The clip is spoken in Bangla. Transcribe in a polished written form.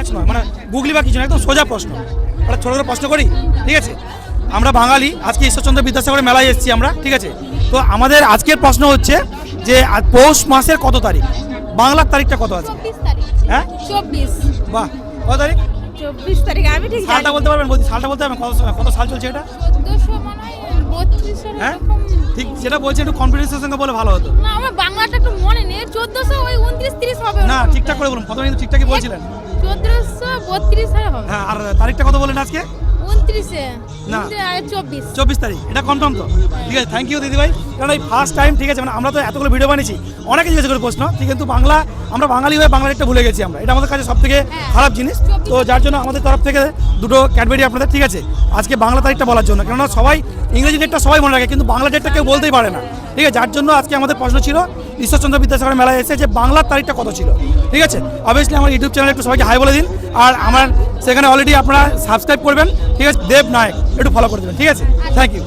ম্যাচ নয়, মানে গুগলি বা কিছু না, একদম সোজা প্রশ্ন। একটা ছোটো করে প্রশ্ন করি, ঠিক আছে? আমরা বাঙালি, আজকে ঈশ্বরচন্দ্র বিদ্যাসাগরের মেলায় এসেছি আমরা, ঠিক আছে? তো আমাদের আজকের প্রশ্ন হচ্ছে যে পৌষ মাসের কত তারিখ? বাংলার তারিখটা কত আছে? 24 তারিখ। হ্যাঁ 24। বাহ, কত তারিখ? 24 তারিখ আমি ঠিক জানি। সালটা বলতে পারবেন? সালটা বলতে পারবেন কত সাল চলছে এটা? 1400 মনে হয় 3200 হ্যাঁ এরকম। ঠিক যেটা বলছে একটু কনফিডেন্সের সঙ্গে বলে ভালো হতো। না আমার বাংলাটা একটু মনে নেই, 1400 ওই 29 30 হবে। না ঠিকঠাক করে বলুন, প্রথমে কিন্তু ঠিকঠাকই বলছিলেন। 1432 হবে। হ্যাঁ, আর তারিখটা কত বলেন আজকে? 29 না। 24। 24 তারিখ, এটা কনফার্ম তো? ঠিক আছে, থ্যাংক ইউ দিদিভাই। কারণ এই ফার্স্ট টাইম, ঠিক আছে, মানে আমরা তো এতগুলো ভিডিও বানিয়েছি, অনেকে জিজ্ঞেস করে প্রশ্ন, ঠিক, কিন্তু আমরা বাঙালি হয়ে বাংলা একটা ভুলে গেছি আমরা, এটা আমাদের কাছে সব থেকে খারাপ জিনিস। তো যার জন্য আমাদের তরফ থেকে দুটো ক্যাডবেরি আপনাদের, ঠিক আছে, আজকে বাংলা তারিখটা বলার জন্য। কেননা সবাই ইংরেজি ডেটটা সবাই মনে রাখে, কিন্তু বাংলা ডেটটা কেউ বলতেই পারে না, ঠিক আছে? যার জন্য আজকে আমাদের প্রশ্ন ছিল ঈশ্বরচন্দ্র বিদ্যাসাগর মেলায় এসে যে বাংলার তারিখটা কত ছিল, ঠিক আছে? অবভিয়াসলি আমার ইউটিউব চ্যানেলে একটু সবাইকে হাই বলে দিন, আর আমার সেখানে অলরেডি আপনারা সাবস্ক্রাইব করবেন, ঠিক আছে? দেব নায়ক একটু ফলো করে দেবেন, ঠিক আছে? Thank you.